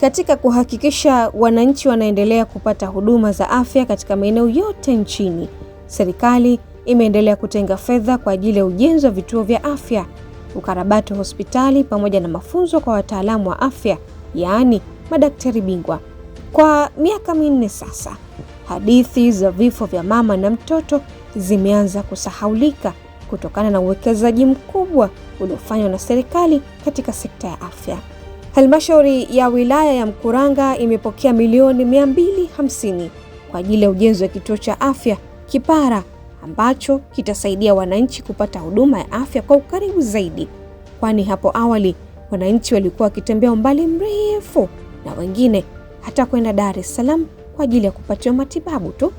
Katika kuhakikisha wananchi wanaendelea kupata huduma za afya katika maeneo yote nchini, serikali imeendelea kutenga fedha kwa ajili ya ujenzi wa vituo vya afya, ukarabati wa hospitali pamoja na mafunzo kwa wataalamu wa afya, yaani madaktari bingwa. Kwa miaka 4 sasa, hadithi za vifo vya mama na mtoto zimeanza kusahaulika kutokana na uwekezaji mkubwa uliofanywa na serikali katika sekta ya afya. Halmashauri ya wilaya ya Mkuranga imepokea milioni 250 kwa ajili ya ujenzi wa kituo cha afya Kipara ambacho kitasaidia wananchi kupata huduma ya afya kwa ukaribu zaidi, kwani hapo awali wananchi walikuwa wakitembea umbali mrefu na wengine hata kwenda Dar es Salaam kwa ajili ya kupatiwa matibabu tu.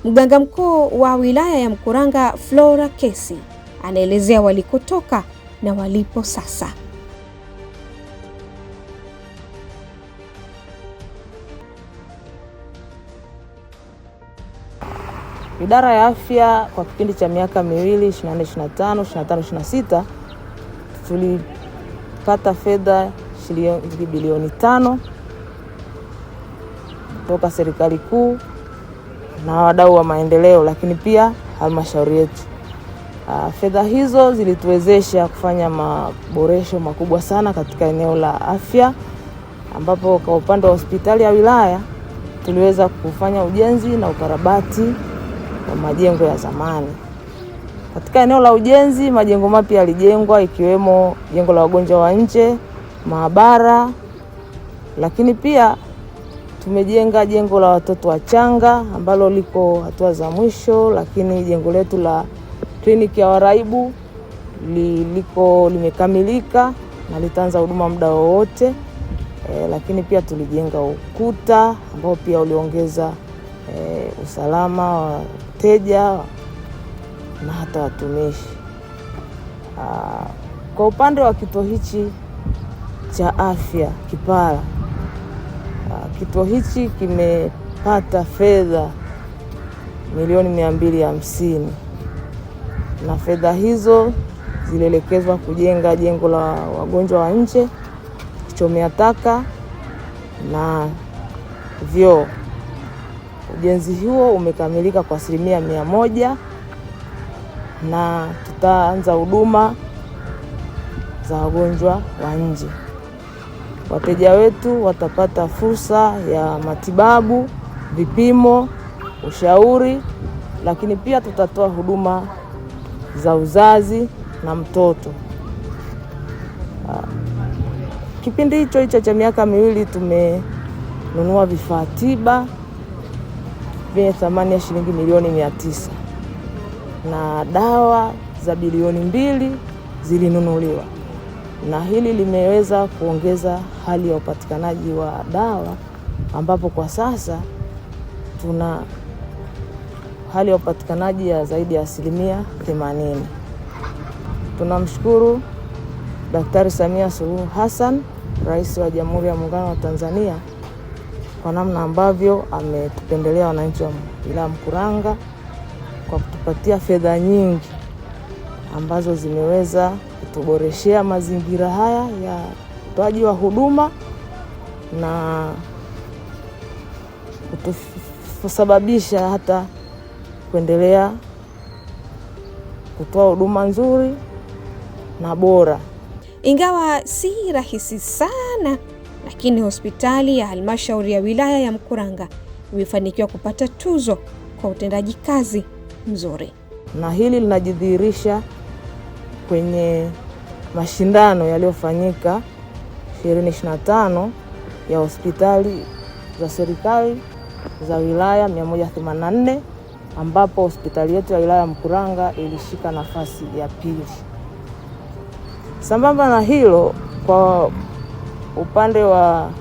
Mganga mkuu wa wilaya ya Mkuranga, Flora Kesi, anaelezea walikotoka na walipo sasa. Idara ya afya kwa kipindi cha miaka miwili 24-25 tulipata fedha shilingi bilioni 5 kutoka serikali kuu na wadau wa maendeleo, lakini pia halmashauri yetu. Fedha hizo zilituwezesha kufanya maboresho makubwa sana katika eneo la afya, ambapo kwa upande wa hospitali ya wilaya tuliweza kufanya ujenzi na ukarabati wa majengo ya zamani. Katika eneo la ujenzi, majengo mapya yalijengwa ikiwemo jengo la wagonjwa wa nje, maabara, lakini pia tumejenga jengo la watoto wachanga ambalo liko hatua za mwisho, lakini jengo letu la kliniki ya waraibu limekamilika na litaanza huduma muda wowote. Lakini pia tulijenga ukuta ambao pia uliongeza usalama wa wateja na hata watumishi. Kwa upande wa kituo hichi cha afya Kipara, kituo hichi kimepata fedha milioni 250 na fedha hizo zilielekezwa kujenga jengo la wagonjwa wa nje, kuchomea taka na vyoo. Ujenzi huo umekamilika kwa 100% na tutaanza huduma za wagonjwa wa nje. Wateja wetu watapata fursa ya matibabu, vipimo, ushauri, lakini pia tutatoa huduma za uzazi na mtoto. Kipindi hicho cha miaka miwili tumenunua vifaa tiba vyenye thamani ya shilingi milioni 900 na dawa za bilioni 2 zilinunuliwa, na hili limeweza kuongeza hali ya upatikanaji wa dawa, ambapo kwa sasa tuna hali ya upatikanaji ya zaidi ya 80%. Tunamshukuru Daktari Samia Suluhu Hassan, Rais wa Jamhuri ya Muungano wa Tanzania, kwa namna ambavyo ametupendelea wananchi wa wilaya Mkuranga kwa kutupatia fedha nyingi ambazo zimeweza kutuboreshea mazingira haya ya utoaji wa huduma na kutusababisha hata kuendelea kutoa huduma nzuri na bora. Ingawa si rahisi sana, lakini hospitali ya halmashauri ya wilaya ya Mkuranga imefanikiwa kupata tuzo kwa utendaji kazi mzuri. Na hili linajidhihirisha kwenye mashindano yaliyofanyika 2025 ya hospitali za serikali za wilaya 184, ambapo hospitali yetu ya wilaya Mkuranga ilishika nafasi ya 2. Sambamba na hilo, kwa upande wa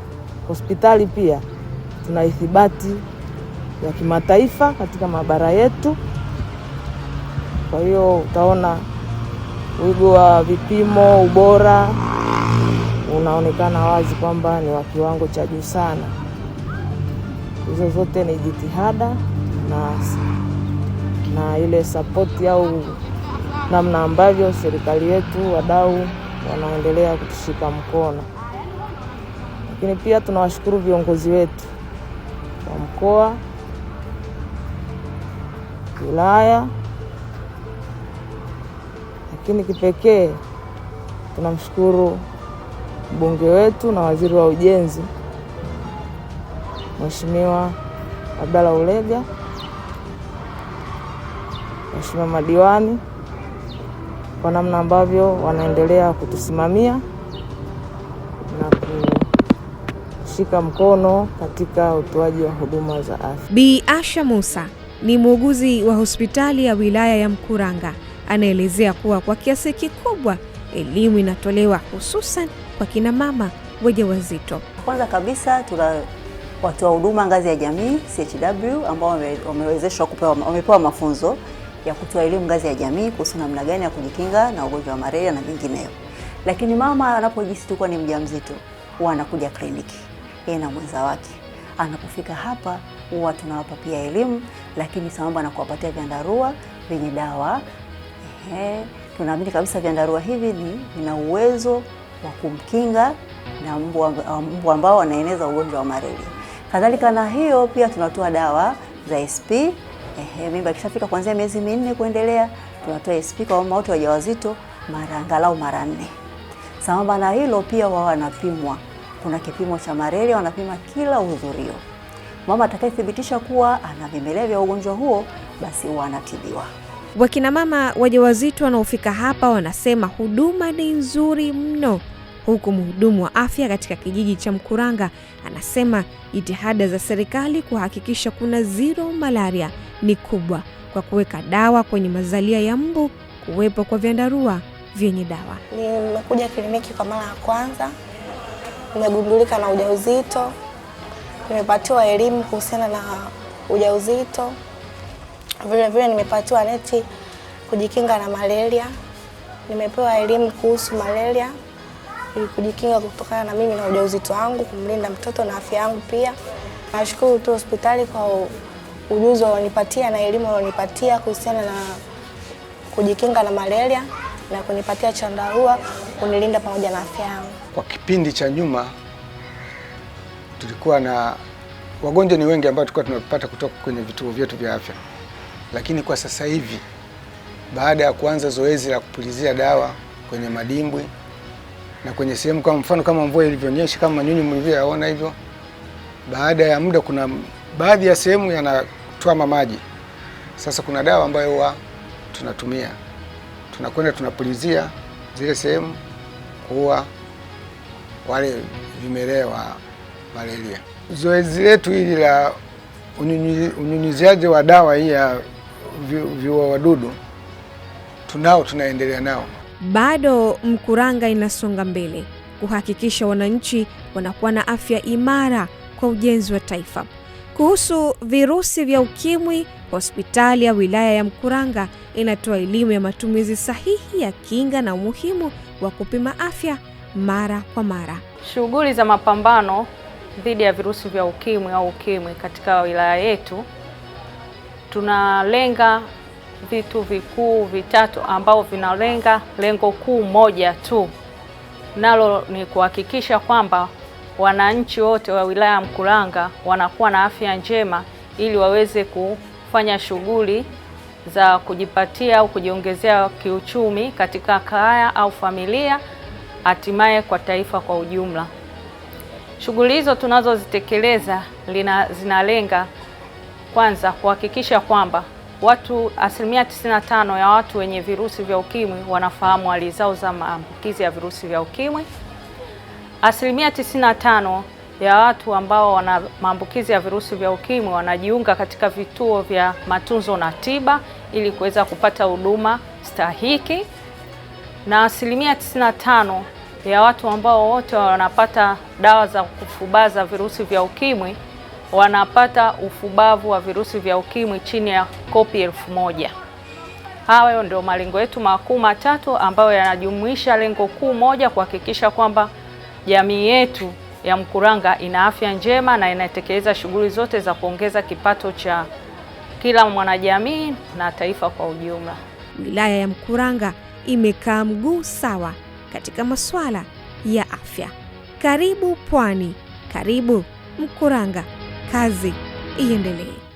hospitali pia tuna ithibati ya kimataifa katika maabara yetu. Kwa hiyo utaona wigo wa vipimo, ubora unaonekana wazi kwamba ni wa kiwango cha juu sana. Hizo zote ni jitihada na ile support au namna ambavyo serikali yetu, wadau wanaendelea kutushika mkono. Lakini pia tunawashukuru viongozi wetu wa mkoa, wilaya, lakini kipekee tunamshukuru mbunge wetu na waziri wa ujenzi Mheshimiwa Abdalla Ulega, Mheshimiwa madiwani kwa namna ambavyo wanaendelea kutusimamia na kushika mkono katika utoaji wa huduma za afya. Bi Asha Musa ni muuguzi wa hospitali ya wilaya ya Mkuranga. Anaelezea kuwa kwa kiasi kikubwa elimu inatolewa hususan kwa kina mama wajawazito. Kwanza kabisa tuna watoa huduma ngazi ya jamii CHW ambao wamepewa mafunzo ya kutoa elimu ngazi ya jamii kuhusu namna gani ya kujikinga na ugonjwa wa malaria na vinginevyo. Lakini mama anapojisikia kuwa ni mjamzito huwa anakuja kliniki yeye na mwenza wake. Anapofika hapa huwa tunawapa pia elimu, lakini sambamba na kuwapatia vyandarua vyenye dawa. Tunaamini kabisa vyandarua hivi vina uwezo wa kumkinga na mbu ambao wanaeneza ugonjwa wa malaria. Kadhalika na hiyo pia tunatoa dawa za SP. Mimba ikishafika kuanzia miezi 4 kuendelea, tunatoa SP kwa mama wote wajawazito angalau mara 4. Sambamba na hilo pia wao wanapimwa. Kuna kipimo cha malaria wanapima kila uhudhurio. Mama atakayethibitisha kuwa ana vimelea vya ugonjwa huo basi huwa anatibiwa. Wakina mama wajawazito wanaofika hapa wanasema huduma ni nzuri mno. Huku mhudumu wa afya katika kijiji cha Mkuranga anasema jitihada za serikali kuhakikisha kuna zero malaria ni kubwa kwa kuweka dawa kwenye mazalia ya mbu, kuwepo kwa vyandarua vyenye dawa. Nimekuja kliniki kwa mara ya kwanza, nimegundulika na ujauzito, nimepatiwa elimu kuhusiana na ujauzito. Vile nimepatiwa neti kujikinga na malaria. Nimepewa elimu kuhusu malaria ili kujikinga kutokana na mimi na ujauzito wangu, kumlinda mtoto na afya yangu pia. Nashukuru tu hospitali kwa ujuzi walionipatia na elimu walionipatia kuhusiana na kujikinga na malaria na kunipatia chandarua kunilinda pamoja na afya yangu. Kwa kipindi cha nyuma tulikuwa na wagonjwa ni wengi ambao tulikuwa tunapata kutoka kwenye vituo vyetu vya afya. Lakini kwa sasa hivi baada ya kuanza zoezi la kupulizia dawa kwenye madimbwi na kwenye sehemu kwa mfano kama mvua ilivyonyesha kama nyinyi mlivyoona hivyo, baada ya muda kuna baadhi ya sehemu yanatoa maji. Sasa kuna dawa ambayo huwa tunatumia. Tunakwenda tunapulizia zile sehemu kuua wale vimelea wa malaria. Zoezi letu hili la unyunyiziaji wa dawa hii ya viua wadudu tunaendelea nao. Bado Mkuranga inasonga mbele kuhakikisha wananchi wanakuwa na afya imara kwa ujenzi wa taifa. Kuhusu virusi vya ukimwi, hospitali ya wilaya ya Mkuranga inatoa elimu ya matumizi sahihi ya kinga na umuhimu wa kupima afya mara kwa mara. Shughuli za mapambano dhidi ya virusi vya ukimwi au ukimwi katika wilaya yetu tunalenga vitu vikuu vitatu ambao vinalenga lengo kuu moja tu, nalo ni kuhakikisha kwamba wananchi wote wa wilaya ya Mkuranga wanakuwa na afya njema ili waweze kufanya shughuli za kujipatia au kujiongezea kiuchumi katika kaya au familia, hatimaye kwa taifa kwa ujumla. Shughuli hizo tunazozitekeleza zinalenga kwanza kuhakikisha kwamba asilimia 95 ya watu wenye virusi vya ukimwi wanafahamu hali zao za maambukizi ya virusi vya ukimwi. Asilimia 95 ya watu ambao wana maambukizi ya virusi vya ukimwi wanajiunga katika vituo vya matunzo na tiba ili kuweza kupata huduma stahiki. Na asilimia 95 ya watu ambao wote wanapata dawa za kufubaza virusi vya ukimwi wanapata ufubavu wa virusi vya ukimwi chini ya kopi 1000. Hayo ndio malengo yetu makuu matatu ambayo yanajumuisha lengo kuu moja, kuhakikisha kwamba jamii yetu ya Mkuranga ina afya njema na inatekeleza shughuli zote za kuongeza kipato cha kila mwanajamii na taifa kwa ujumla. Wilaya ya Mkuranga imekaa mguu sawa katika masuala ya afya. Karibu Pwani, karibu Mkuranga, kazi iendelee.